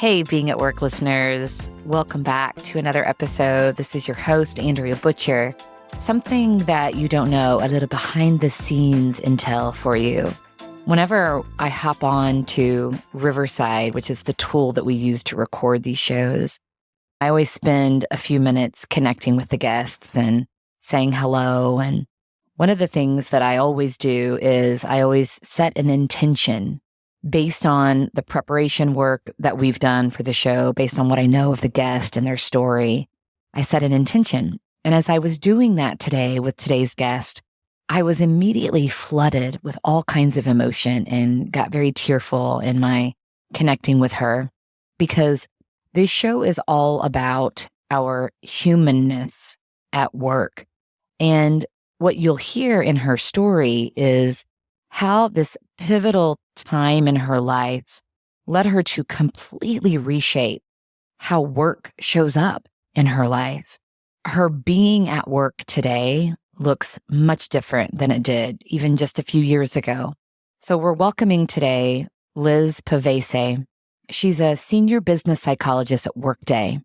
Hey, Being at Work listeners, welcome back to another episode. This is your host, Andrea Butcher. Something that you don't know, a little behind the scenes intel for you. Whenever I hop on to Riverside, which is the tool that we use to record these shows, I always spend a few minutes connecting with the guests and saying hello. And one of the things that I always do is I always set an intention based on the preparation work that we've done for the show, based on what I know of the guest and their story. I set an intention. And as I was doing that today with today's guest, I was immediately flooded with all kinds of emotion and got very tearful in my connecting with her, because this show is all about our humanness at work. And what you'll hear in her story is how this pivotal time in her life led her to completely reshape how work shows up in her life. Her being at work today looks much different than it did even just a few years ago. So we're welcoming today Liz Pavese. She's a senior business psychologist at Workday.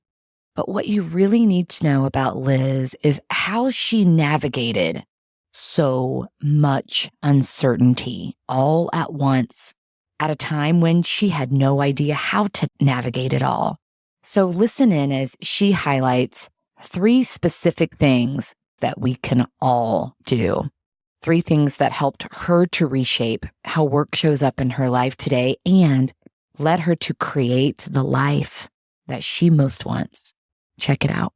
But what you really need to know about Liz is how she navigated so much uncertainty all at once at a time when she had no idea how to navigate it all. So listen in as she highlights 3 specific things that we can all do. 3 things that helped her to reshape how work shows up in her life today and led her to create the life that she most wants. Check it out.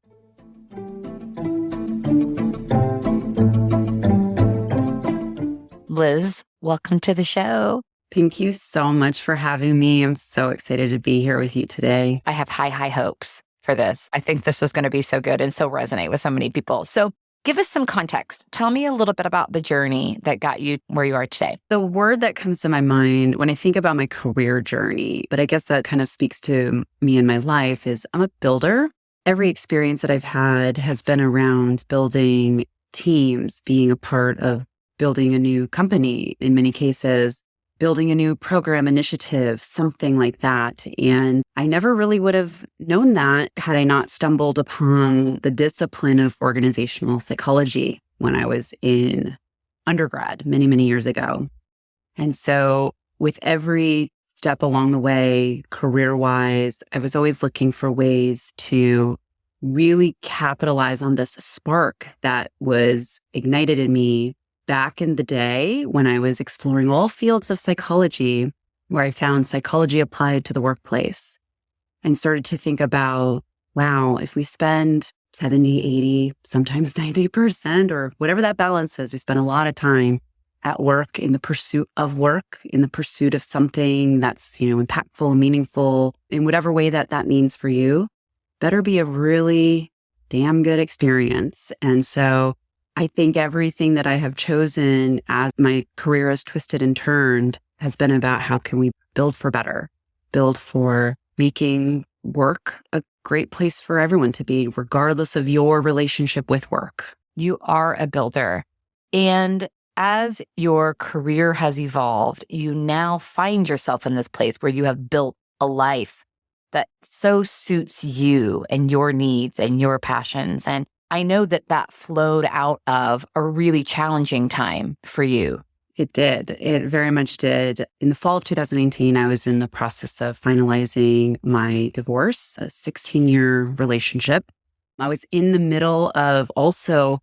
Liz, welcome to the show. Thank you so much for having me. I'm so excited to be here with you today. I have high hopes for this. I think this is going to be so good and so resonate with so many people. So give us some context. Tell me a little bit about the journey that got you where you are today. The word that comes to my mind when I think about my career journey, but I guess that kind of speaks to me in my life, is I'm a builder. Every experience that I've had has been around building teams, being a part of building a new company, in many cases, building a new program initiative, something like that. And I never really would have known that had I not stumbled upon the discipline of organizational psychology when I was in undergrad many, many years ago. And so with every step along the way, career-wise, I was always looking for ways to really capitalize on this spark that was ignited in me back in the day when I was exploring all fields of psychology, where I found psychology applied to the workplace and started to think about, wow, if we spend 70, 80, sometimes 90% or whatever that balance is, we spend a lot of time at work in the pursuit of work, in the pursuit of something that's, impactful, meaningful, in whatever way that means for you, better be a really damn good experience. And so I think everything that I have chosen as my career has twisted and turned has been about how can we build for better, build for making work a great place for everyone to be, regardless of your relationship with work. You are a builder. And as your career has evolved, you now find yourself in this place where you have built a life that so suits you and your needs and your passions. And I know that flowed out of a really challenging time for you. It did. It very much did. In the fall of 2018, I was in the process of finalizing my divorce, a 16-year relationship. I was in the middle of also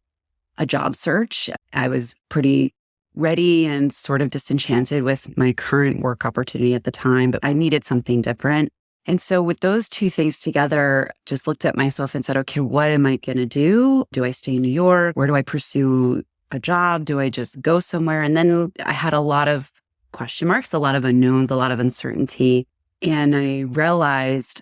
a job search. I was pretty ready and sort of disenchanted with my current work opportunity at the time, but I needed something different. And so with those 2 things together, just looked at myself and said, okay, what am I going to do? Do I stay in New York? Where do I pursue a job? Do I just go somewhere? And then I had a lot of question marks, a lot of unknowns, a lot of uncertainty. And I realized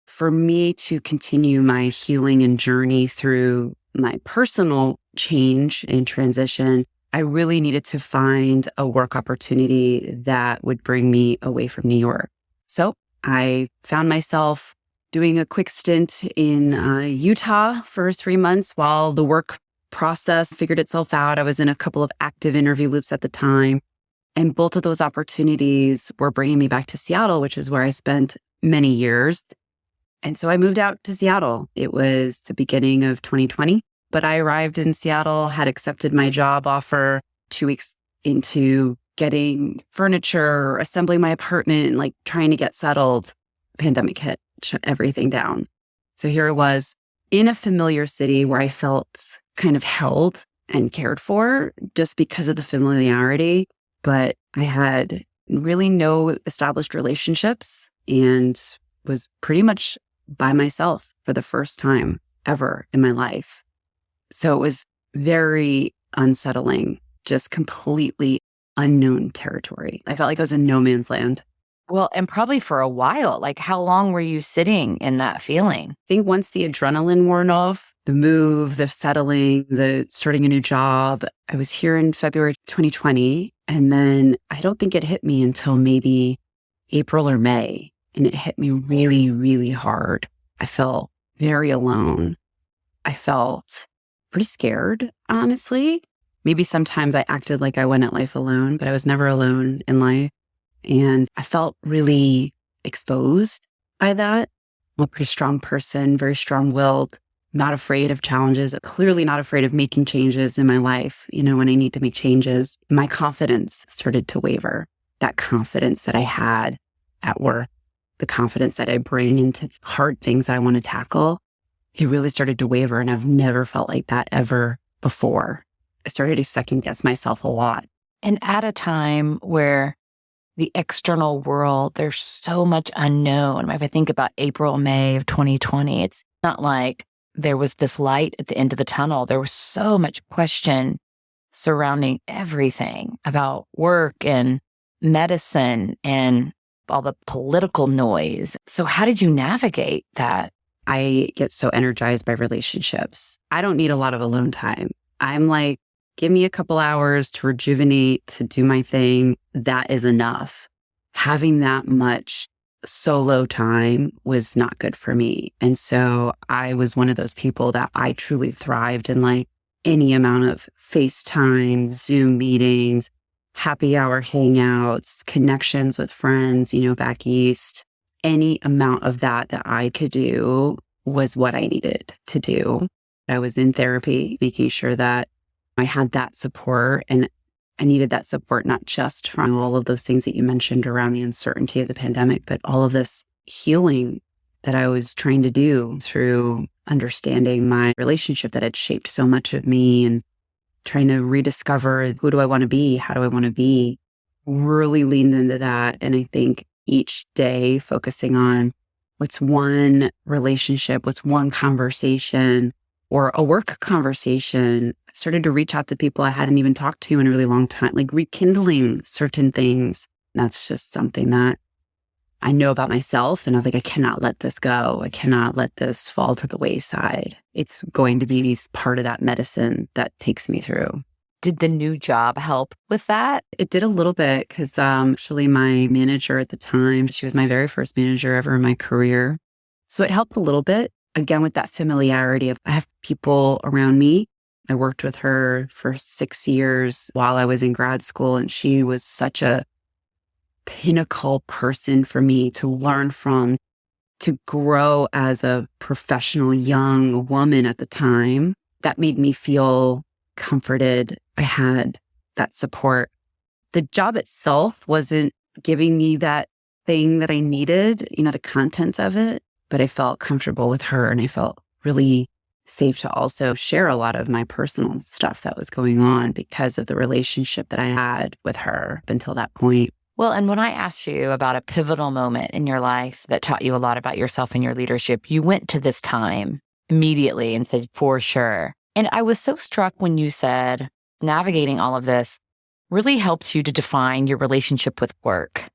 for me to continue my healing and journey through my personal change and transition, I really needed to find a work opportunity that would bring me away from New York. So I found myself doing a quick stint in Utah for 3 months while the work process figured itself out. I was in a couple of active interview loops at the time. And both of those opportunities were bringing me back to Seattle, which is where I spent many years. And so I moved out to Seattle. It was the beginning of 2020, but I arrived in Seattle, had accepted my job offer 2 weeks into getting furniture, assembling my apartment, like trying to get settled. Pandemic hit, shut everything down. So here I was in a familiar city where I felt kind of held and cared for just because of the familiarity. But I had really no established relationships and was pretty much by myself for the first time ever in my life. So it was very unsettling, just completely unknown territory. I felt like I was in no man's land. Well, and probably for a while. Like, how long were you sitting in that feeling? I think once the adrenaline worn off, the move, the settling, the starting a new job, I was here in February 2020. And then I don't think it hit me until maybe April or May. And it hit me really, really hard. I felt very alone. I felt pretty scared, honestly. Maybe sometimes I acted like I went at life alone, but I was never alone in life. And I felt really exposed by that. I'm a pretty strong person, very strong-willed, not afraid of challenges, clearly not afraid of making changes in my life. When I need to make changes, my confidence started to waver. That confidence that I had at work, the confidence that I bring into hard things that I want to tackle, it really started to waver. And I've never felt like that ever before. I started to second guess myself a lot. And at a time where the external world, there's so much unknown. If I think about April, May of 2020, it's not like there was this light at the end of the tunnel. There was so much question surrounding everything about work and medicine and all the political noise. So how did you navigate that? I get so energized by relationships. I don't need a lot of alone time. I'm like, give me a couple hours to rejuvenate, to do my thing. That is enough. Having that much solo time was not good for me. And so I was one of those people that I truly thrived in like any amount of FaceTime, Zoom meetings, happy hour hangouts, connections with friends, back east. Any amount of that I could do was what I needed to do. I was in therapy, making sure that I had that support, and I needed that support, not just from all of those things that you mentioned around the uncertainty of the pandemic, but all of this healing that I was trying to do through understanding my relationship that had shaped so much of me and trying to rediscover who do I want to be? How do I want to be? Really leaned into that. And I think each day focusing on what's one relationship, what's one conversation or a work conversation, I started to reach out to people I hadn't even talked to in a really long time, like rekindling certain things. That's just something that I know about myself. And I was like, I cannot let this go. I cannot let this fall to the wayside. It's going to be part of that medicine that takes me through. Did the new job help with that? It did a little bit because actually my manager at the time, she was my very first manager ever in my career. So it helped a little bit. Again, with that familiarity of I have people around me. I worked with her for 6 years while I was in grad school, and she was such a pinnacle person for me to learn from, to grow as a professional young woman at the time. That made me feel comforted. I had that support. The job itself wasn't giving me that thing that I needed, the contents of it, but I felt comfortable with her and I felt really safe to also share a lot of my personal stuff that was going on because of the relationship that I had with her up until that point. Well, and when I asked you about a pivotal moment in your life that taught you a lot about yourself and your leadership, you went to this time immediately and said, for sure. And I was so struck when you said navigating all of this really helped you to define your relationship with work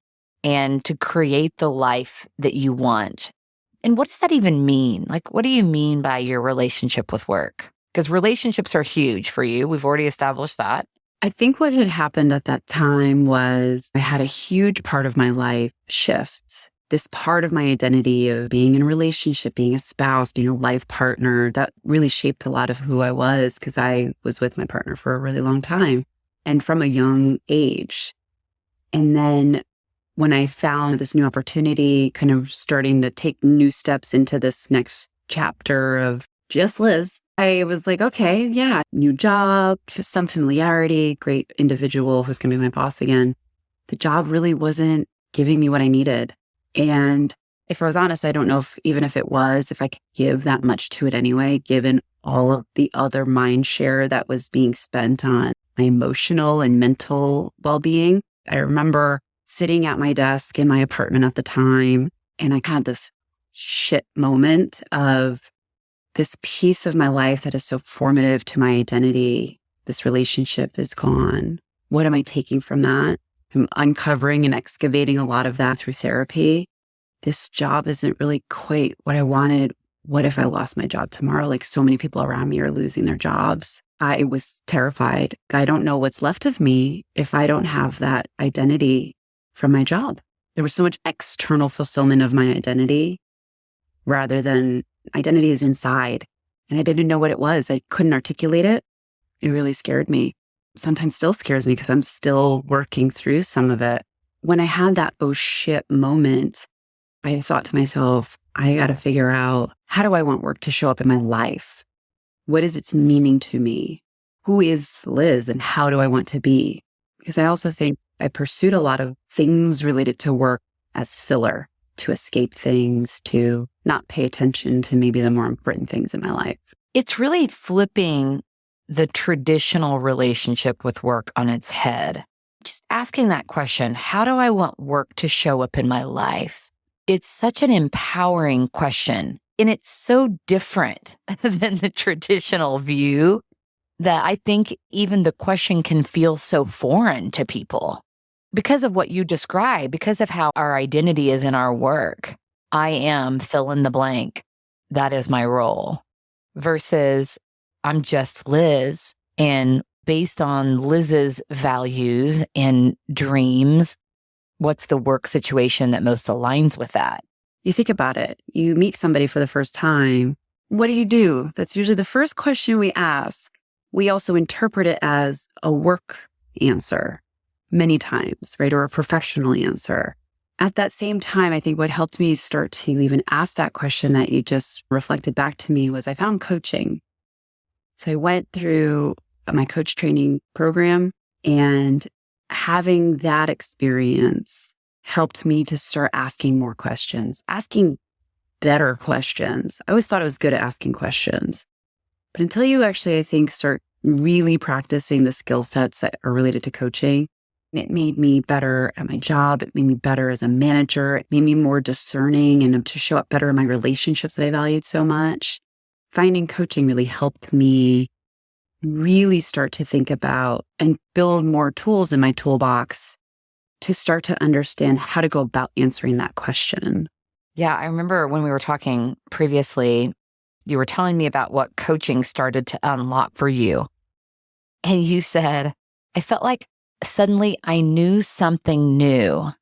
and to create the life that you want. And what does that even mean? Like, what do you mean by your relationship with work? Because relationships are huge for you. We've already established that. I think what had happened at that time was I had a huge part of my life shift. This part of my identity of being in a relationship, being a spouse, being a life partner, that really shaped a lot of who I was because I was with my partner for a really long time and from a young age. And then when I found this new opportunity, kind of starting to take new steps into this next chapter of just Liz, I was like, okay, yeah, new job, some familiarity, great individual who's going to be my boss again. The job really wasn't giving me what I needed. And if I was honest, I don't know if I could give that much to it anyway, given all of the other mind share that was being spent on my emotional and mental well-being. I remember sitting at my desk in my apartment at the time, and I had this shit moment of this piece of my life that is so formative to my identity. This relationship is gone. What am I taking from that? I'm uncovering and excavating a lot of that through therapy. This job isn't really quite what I wanted. What if I lost my job tomorrow? Like so many people around me are losing their jobs. I was terrified. I don't know what's left of me if I don't have that identity from my job. There was so much external fulfillment of my identity rather than identity is inside. And I didn't know what it was. I couldn't articulate it. It really scared me. Sometimes still scares me because I'm still working through some of it. When I had that oh shit moment, I thought to myself, I got to figure out, how do I want work to show up in my life? What is its meaning to me? Who is Liz and how do I want to be? Because I also think I pursued a lot of things related to work as filler, to escape things, to not pay attention to maybe the more important things in my life. It's really flipping the traditional relationship with work on its head. Just asking that question, how do I want work to show up in my life? It's such an empowering question. And it's so different than the traditional view that I think even the question can feel so foreign to people because of what you describe, because of how our identity is in our work. I am fill in the blank. That is my role versus I'm just Liz. And based on Liz's values and dreams, what's the work situation that most aligns with that? You think about it. You meet somebody for the first time. What do you do? That's usually the first question we ask. We also interpret it as a work answer many times, right? Or a professional answer. At that same time, I think what helped me start to even ask that question that you just reflected back to me was I found coaching. So I went through my coach training program, and having that experience helped me to start asking more questions, asking better questions. I always thought I was good at asking questions. But until you actually, I think, start really practicing the skill sets that are related to coaching, it made me better at my job. It made me better as a manager. It made me more discerning and to show up better in my relationships that I valued so much. Finding coaching really helped me really start to think about and build more tools in my toolbox to start to understand how to go about answering that question. Yeah, I remember when we were talking previously, you were telling me about what coaching started to unlock for you. And you said, I felt like suddenly I knew something new.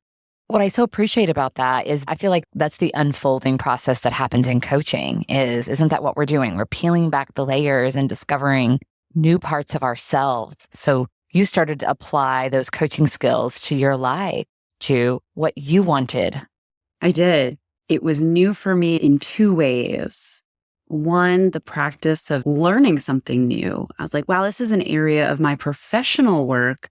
What I so appreciate about that is I feel like that's the unfolding process that happens in coaching isn't that what we're doing? We're peeling back the layers and discovering new parts of ourselves. So you started to apply those coaching skills to your life, to what you wanted. I did. It was new for me in two ways. One, the practice of learning something new. I was like, wow, this is an area of my professional work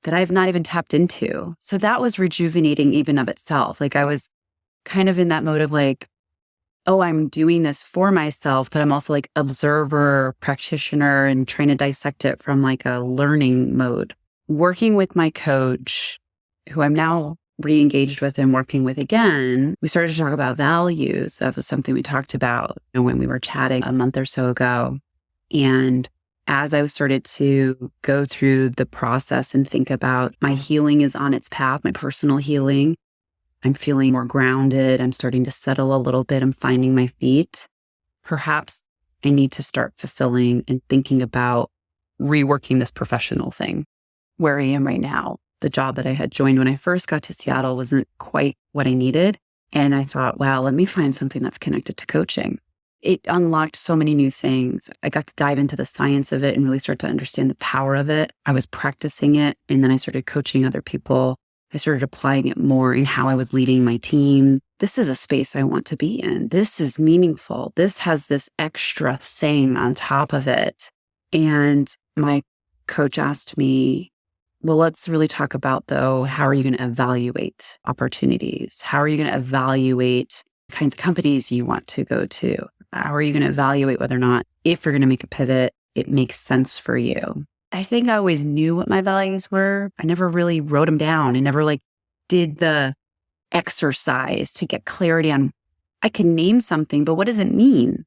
that I've not even tapped into. So that was rejuvenating even of itself. Like I was kind of in that mode of like, oh, I'm doing this for myself, but I'm also like observer, practitioner, and trying to dissect it from like a learning mode. Working with my coach, who I'm now re-engaged with and working with again, we started to talk about values. That was something we talked about when we were chatting a month or so ago. And as I started to go through the process and think about my healing is on its path, my personal healing, I'm feeling more grounded. I'm starting to settle a little bit. I'm finding my feet. Perhaps I need to start fulfilling and thinking about reworking this professional thing where I am right now. The job that I had joined when I first got to Seattle wasn't quite what I needed. And I thought, wow, let me find something that's connected to coaching. It unlocked so many new things. I got to dive into the science of it and really start to understand the power of it. I was practicing it. And then I started coaching other people. I started applying it more in how I was leading my team. This is a space I want to be in. This is meaningful. This has this extra thing on top of it. And my coach asked me, well, let's really talk about, though, how are you going to evaluate opportunities? How are you going to evaluate the kinds of companies you want to go to? How are you going to evaluate whether or not, if you're going to make a pivot, it makes sense for you? I think I always knew what my values were. I never really wrote them down. I never did the exercise to get clarity on, I can name something, but what does it mean?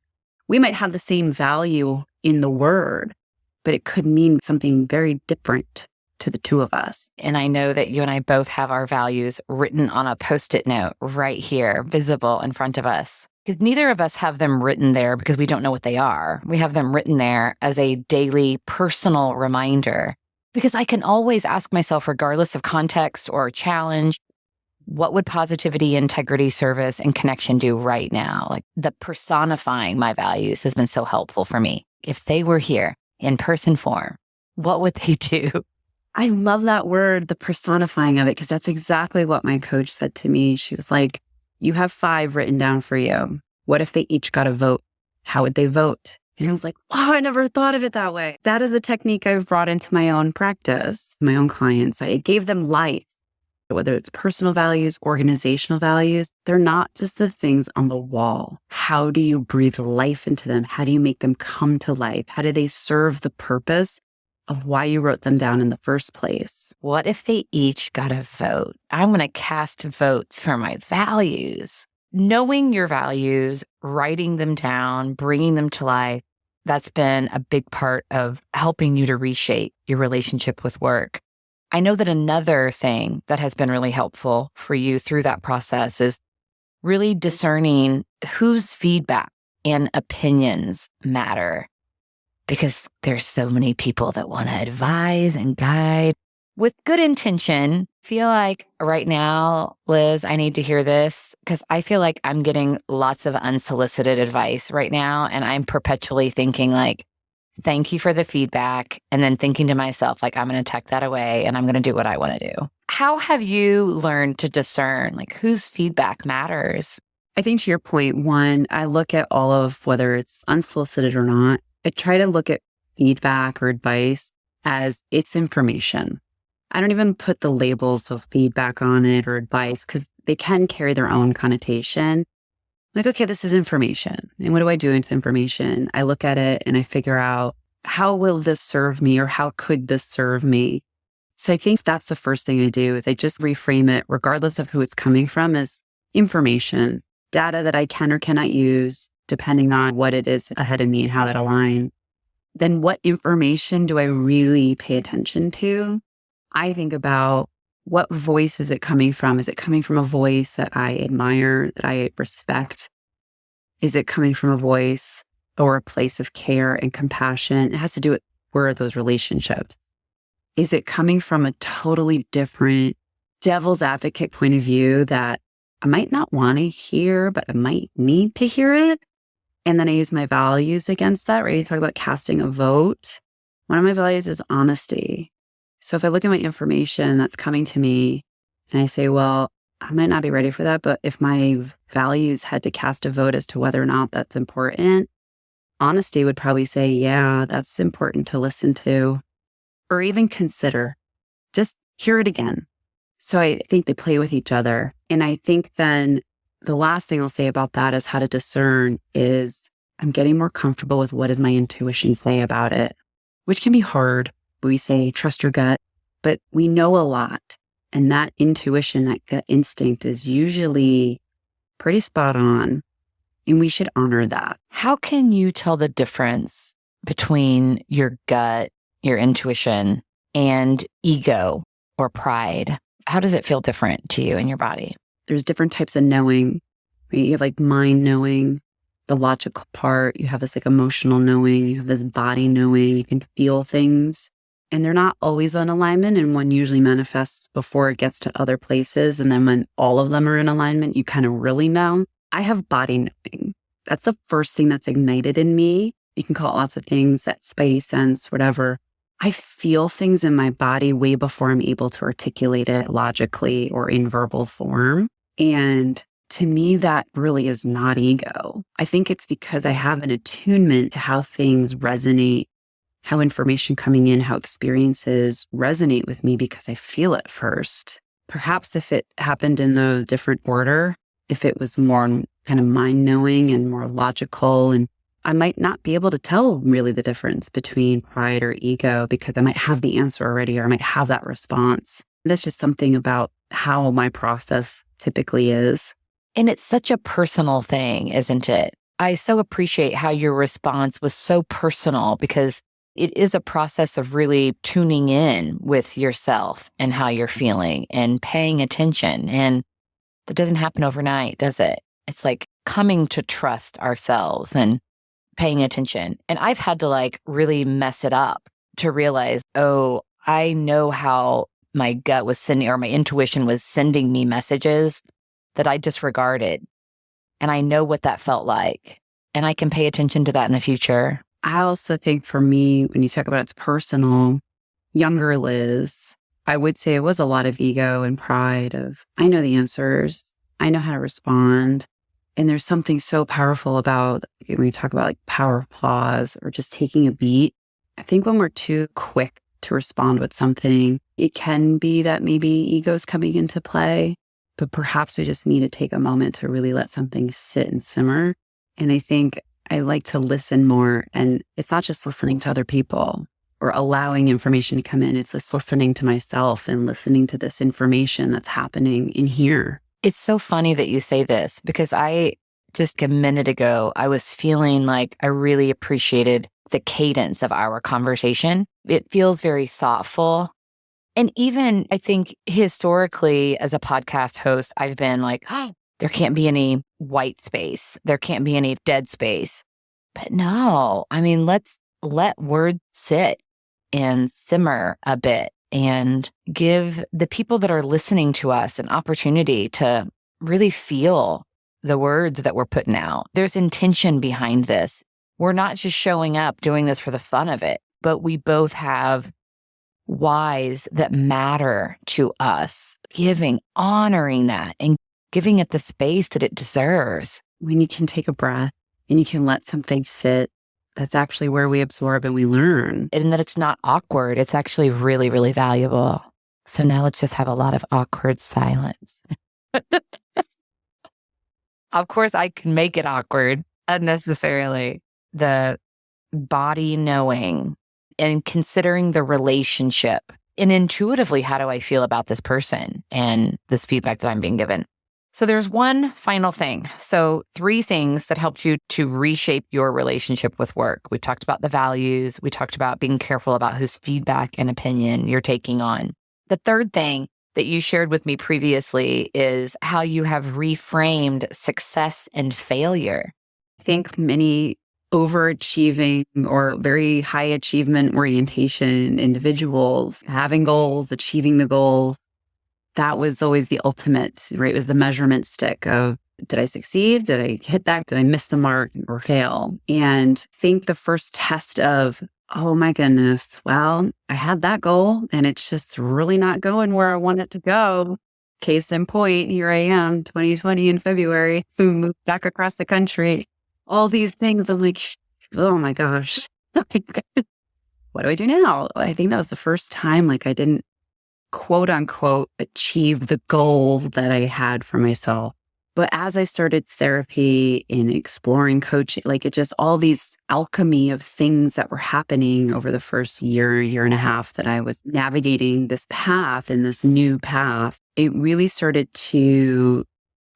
We might have the same value in the word, but it could mean something very different to the two of us. And I know that you and I both have our values written on a Post-it note right here, visible in front of us. Because neither of us have them written there because we don't know what they are. We have them written there as a daily personal reminder. Because I can always ask myself, regardless of context or challenge, what would positivity, integrity, service, and connection do right now? Like, the personifying my values has been so helpful for me. If they were here in person form, what would they do? I love that word, the personifying of it, because that's exactly what my coach said to me. She was like, you have 5 written down for you. What if they each got a vote? How would they vote? And I was like, wow, I never thought of it that way. That is a technique I've brought into my own practice, my own clients. It gave them life. Whether it's personal values, organizational values, they're not just the things on the wall. How do you breathe life into them? How do you make them come to life? How do they serve the purpose of why you wrote them down in the first place? What if they each got a vote? I'm going to cast votes for my values. Knowing your values, writing them down, bringing them to life, that's been a big part of helping you to reshape your relationship with work. I know that another thing that has been really helpful for you through that process is really discerning whose feedback and opinions matter. Because there's so many people that want to advise and guide with good intention. Feel like right now, Liz, I need to hear this because I feel like I'm getting lots of unsolicited advice right now. And I'm perpetually thinking thank you for the feedback. And then thinking to myself, I'm going to tuck that away and I'm going to do what I want to do. How have you learned to discern whose feedback matters? I think to your point, one, I look at all of whether it's unsolicited or not. I try to look at feedback or advice as it's information. I don't even put the labels of feedback on it or advice because they can carry their own connotation. Okay, this is information. And what do I do with information? I look at it and I figure out, how will this serve me or how could this serve me? So I think that's the first thing I do is I just reframe it, regardless of who it's coming from, as information, data that I can or cannot use, depending on what it is ahead of me and how that aligns. Then what information do I really pay attention to? I think about, what voice is it coming from? Is it coming from a voice that I admire, that I respect? Is it coming from a voice or a place of care and compassion? It has to do with, where are those relationships? Is it coming from a totally different devil's advocate point of view that I might not want to hear, but I might need to hear it? And then I use my values against that, right? You talk about casting a vote. One of my values is honesty. So if I look at my information that's coming to me and I say, well, I might not be ready for that, but if my values had to cast a vote as to whether or not that's important, honesty would probably say, yeah, that's important to listen to or even consider. Just hear it again. So I think they play with each other. And I think then the last thing I'll say about that is how to discern is I'm getting more comfortable with what does my intuition say about it, which can be hard. We say, trust your gut, but we know a lot. And that intuition, that gut instinct is usually pretty spot on. And we should honor that. How can you tell the difference between your gut, your intuition, and ego or pride? How does it feel different to you in your body? There's different types of knowing. Right? You have mind knowing, the logical part. You have this emotional knowing. You have this body knowing. You can feel things. And they're not always in alignment. And one usually manifests before it gets to other places. And then when all of them are in alignment, you kind of really know. I have body knowing. That's the first thing that's ignited in me. You can call it lots of things, that spidey sense, whatever. I feel things in my body way before I'm able to articulate it logically or in verbal form. And to me, that really is not ego. I think it's because I have an attunement to how things resonate, how information coming in, how experiences resonate with me because I feel it first. Perhaps if it happened in the different order, if it was more kind of mind knowing and more logical, and I might not be able to tell really the difference between pride or ego because I might have the answer already or I might have that response. That's just something about how my process typically is. And it's such a personal thing, isn't it? I so appreciate how your response was so personal because it is a process of really tuning in with yourself and how you're feeling and paying attention. And that doesn't happen overnight, does it? It's like coming to trust ourselves and paying attention. And I've had to like really mess it up to realize, oh, I know how my gut was sending or my intuition was sending me messages that I disregarded. And I know what that felt like. And I can pay attention to that in the future. I also think for me, when you talk about it's personal, younger Liz, I would say it was a lot of ego and pride of, I know the answers. I know how to respond. And there's something so powerful about when you talk about like power of pause or just taking a beat. I think when we're too quick to respond with something, it can be that maybe ego's coming into play, but perhaps we just need to take a moment to really let something sit and simmer. And I think I like to listen more. And it's not just listening to other people or allowing information to come in. It's just listening to myself and listening to this information that's happening in here. It's so funny that you say this because I just a minute ago, I was feeling like I really appreciated the cadence of our conversation. It feels very thoughtful. And even I think historically as a podcast host, I've been like, oh, there can't be any white space. There can't be any dead space. But no, I mean, let's let words sit and simmer a bit and give the people that are listening to us an opportunity to really feel the words that we're putting out. There's intention behind this. We're not just showing up doing this for the fun of it, but we both have whys that matter to us, honoring that and giving it the space that it deserves. When you can take a breath and you can let something sit, that's actually where we absorb and we learn. And that it's not awkward. It's actually really, really valuable. So now let's just have a lot of awkward silence. Of course, I can make it awkward unnecessarily. The body knowing and considering the relationship and intuitively, how do I feel about this person and this feedback that I'm being given? So there's one final thing. So 3 things that helped you to reshape your relationship with work. We talked about the values. We talked about being careful about whose feedback and opinion you're taking on. The third thing that you shared with me previously is how you have reframed success and failure. I think many overachieving or very high achievement orientation individuals, having goals, achieving the goals, that was always the ultimate, right? It was the measurement stick of, did I succeed? Did I hit that? Did I miss the mark or fail? And I think the first test of, oh my goodness, well, I had that goal and it's just really not going where I want it to go. Case in point, here I am, 2020 in February, moved back across the country. All these things, I'm like, oh my gosh, what do I do now? I think that was the first time like I didn't quote unquote achieve the goals that I had for myself. But as I started therapy and exploring coaching, like it just all these alchemy of things that were happening over the first year and a half that I was navigating this path and this new path, it really started to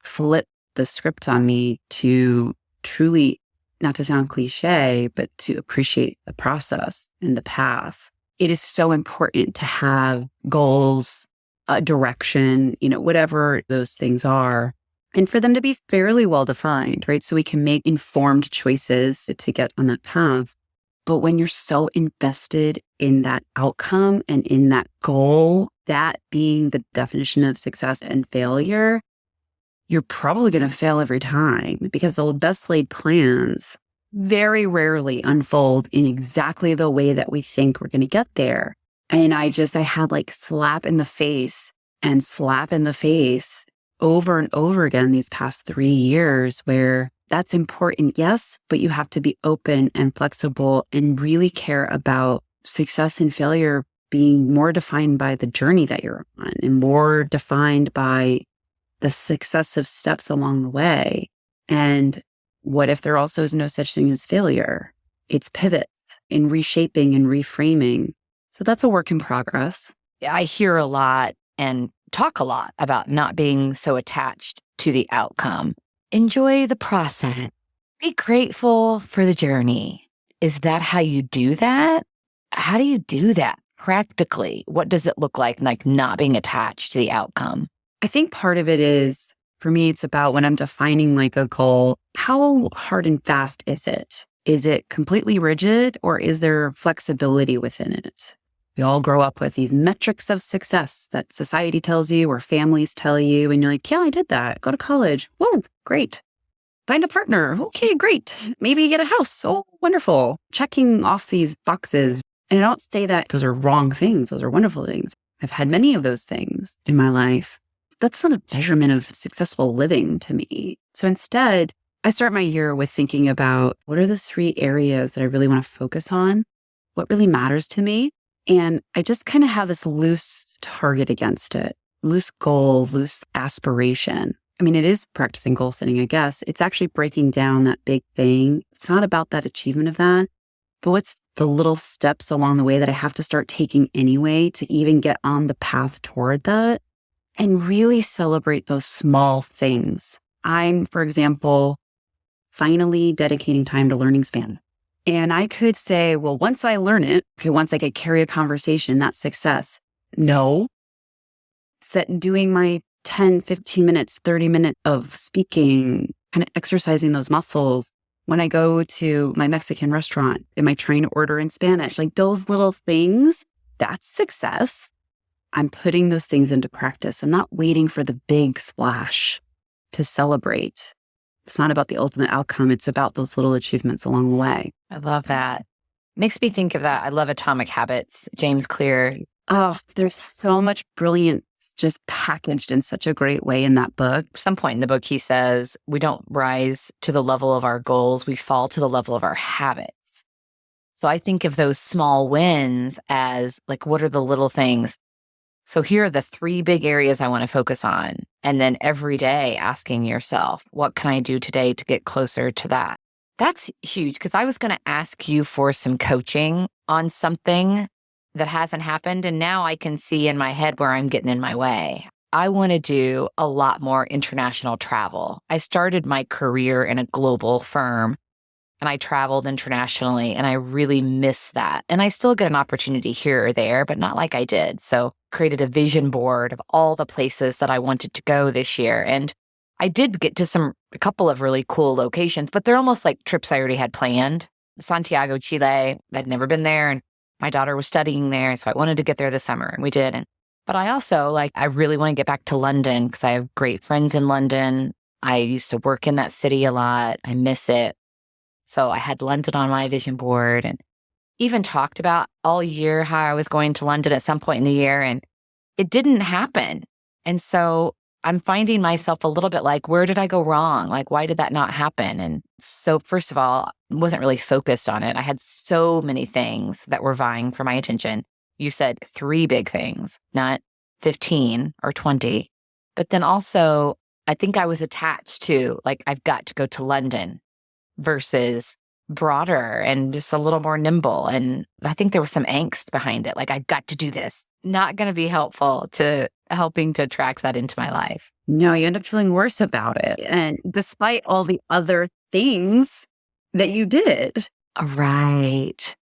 flip the script on me to truly, not to sound cliche, but to appreciate the process and the path. It is so important to have goals, a direction, whatever those things are, and for them to be fairly well defined, right? So we can make informed choices to get on that path. But when you're so invested in that outcome and in that goal, that being the definition of success and failure, you're probably going to fail every time because the best laid plans very rarely unfold in exactly the way that we think we're going to get there. And I had like slap in the face and slap in the face over and over again these past 3 years, where that's important, yes, but you have to be open and flexible and really care about success and failure being more defined by the journey that you're on and more defined by the successive steps along the way. And what if there also is no such thing as failure? It's pivots and reshaping and reframing. So that's a work in progress. I hear a lot and talk a lot about not being so attached to the outcome. Enjoy the process. Be grateful for the journey. Is that how you do that? How do you do that practically? What does it look like not being attached to the outcome? I think part of it is, for me, it's about when I'm defining like a goal, how hard and fast is it? Is it completely rigid, or is there flexibility within it? We all grow up with these metrics of success that society tells you or families tell you. And you're like, yeah, I did that. Go to college. Whoa, great. Find a partner. Okay, great. Maybe get a house. Oh, wonderful. Checking off these boxes. And I don't say that those are wrong things. Those are wonderful things. I've had many of those things in my life. That's not a measurement of successful living to me. So instead, I start my year with thinking about what are the 3 areas that I really want to focus on? What really matters to me? And I just kind of have this loose target against it, loose goal, loose aspiration. I mean, it is practicing goal setting, I guess. It's actually breaking down that big thing. It's not about that achievement of that, but what's the little steps along the way that I have to start taking anyway to even get on the path toward that, and really celebrate those small things. I'm, for example, finally dedicating time to learning Spanish. And I could say, well, once I learn it, okay, once I could carry a conversation, that's success. No. Doing my 10, 15 minutes, 30 minutes of speaking, kind of exercising those muscles. When I go to my Mexican restaurant, am I trying to order in Spanish? Like those little things, that's success. I'm putting those things into practice. I'm not waiting for the big splash to celebrate. It's not about the ultimate outcome. It's about those little achievements along the way. I love that. Makes me think of that. I love Atomic Habits, James Clear. Oh, there's so much brilliance just packaged in such a great way in that book. At some point in the book, he says, we don't rise to the level of our goals. We fall to the level of our habits. So I think of those small wins as like, what are the little things? So here are the 3 big areas I want to focus on. And then every day asking yourself, what can I do today to get closer to that? That's huge, because I was going to ask you for some coaching on something that hasn't happened. And now I can see in my head where I'm getting in my way. I want to do a lot more international travel. I started my career in a global firm and I traveled internationally, and I really miss that. And I still get an opportunity here or there, but not like I did. So created a vision board of all the places that I wanted to go this year. And I did get to a couple of really cool locations, but they're almost like trips I already had planned. Santiago, Chile, I'd never been there, and my daughter was studying there. So I wanted to get there this summer, and we did. But I also I really want to get back to London because I have great friends in London. I used to work in that city a lot. I miss it. So I had London on my vision board, and even talked about all year how I was going to London at some point in the year, and it didn't happen. And so I'm finding myself a little bit like, where did I go wrong? Like, why did that not happen? And so first of all, I wasn't really focused on it. I had so many things that were vying for my attention. You said 3 big things, not 15 or 20. But then also, I think I was attached to I've got to go to London versus broader and just a little more nimble. And I think there was some angst behind it. I've got to do this. Not going to be helpful to helping to attract that into my life. No, you end up feeling worse about it. And despite all the other things that you did. Right.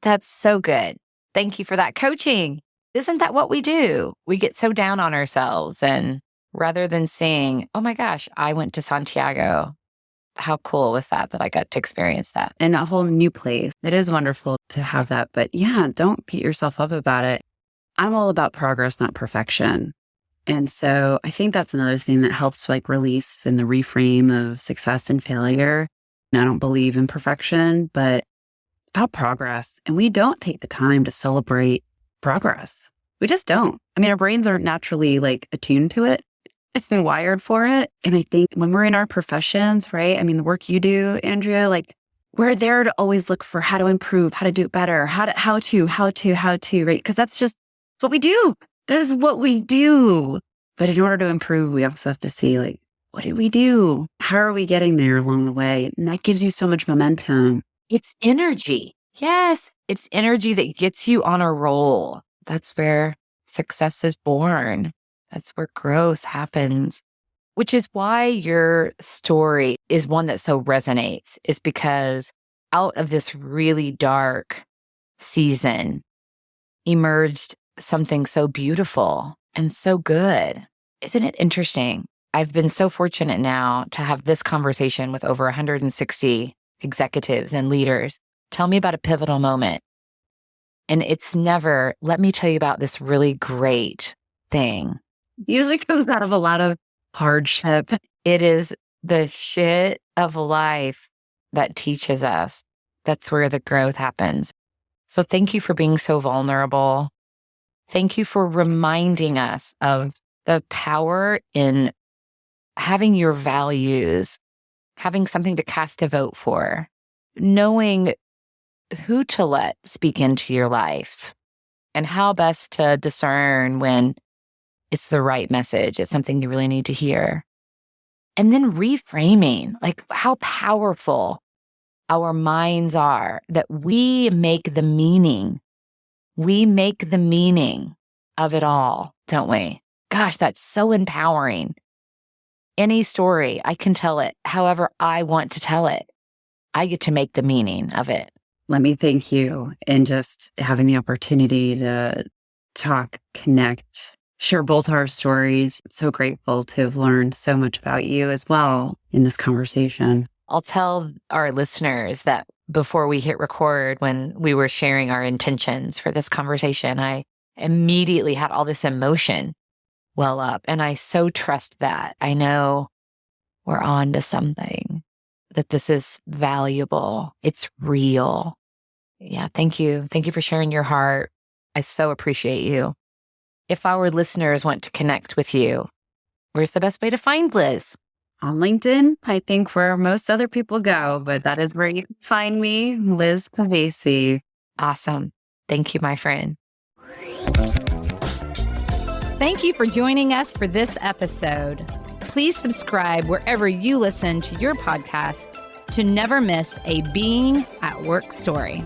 That's so good. Thank you for that coaching. Isn't that what we do? We get so down on ourselves, and rather than saying, oh my gosh, I went to Santiago. How cool was that I got to experience that? In a whole new place. It is wonderful to have that. But yeah, don't beat yourself up about it. I'm all about progress, not perfection. And so I think that's another thing that helps release in the reframe of success and failure I don't believe in perfection, but it's about progress. And we don't take the time to celebrate progress. We just don't. I mean, our brains aren't naturally attuned to it. It's been wired for it. And I think when we're in our professions, right? I mean, the work you do, Andrea, we're there to always look for how to improve, how to do it better, how to, right? Because that's just what we do. That is what we do. But in order to improve, we also have to see what did we do? How are we getting there along the way? And that gives you so much momentum. It's energy. Yes. It's energy that gets you on a roll. That's where success is born. That's where growth happens, which is why your story is one that so resonates, is because out of this really dark season emerged something so beautiful and so good. Isn't it interesting? I've been so fortunate now to have this conversation with over 160 executives and leaders. Tell me about a pivotal moment. And it's never, let me tell you about this really great thing. Usually comes out of a lot of hardship. It is the shit of life that teaches us. That's where the growth happens. So thank you for being so vulnerable. Thank you for reminding us of the power in having your values, having something to cast a vote for, knowing who to let speak into your life and how best to discern when it's the right message. It's something you really need to hear. And then reframing, how powerful our minds are, that we make the meaning. We make the meaning of it all, don't we? Gosh, that's so empowering. Any story, I can tell it however I want to tell it. I get to make the meaning of it. Let me thank you, and just having the opportunity to talk, connect, share both our stories. I'm so grateful to have learned so much about you as well in this conversation. I'll tell our listeners that before we hit record, when we were sharing our intentions for this conversation, I immediately had all this emotion well up. And I so trust that. I know we're on to something, that this is valuable. It's real. Yeah, thank you. Thank you for sharing your heart. I so appreciate you. If our listeners want to connect with you, where's the best way to find Liz? On LinkedIn, I think where most other people go, but that is where you can find me, Liz Pavese. Awesome. Thank you, my friend. Thank you for joining us for this episode. Please subscribe wherever you listen to your podcast to never miss a Being at Work story.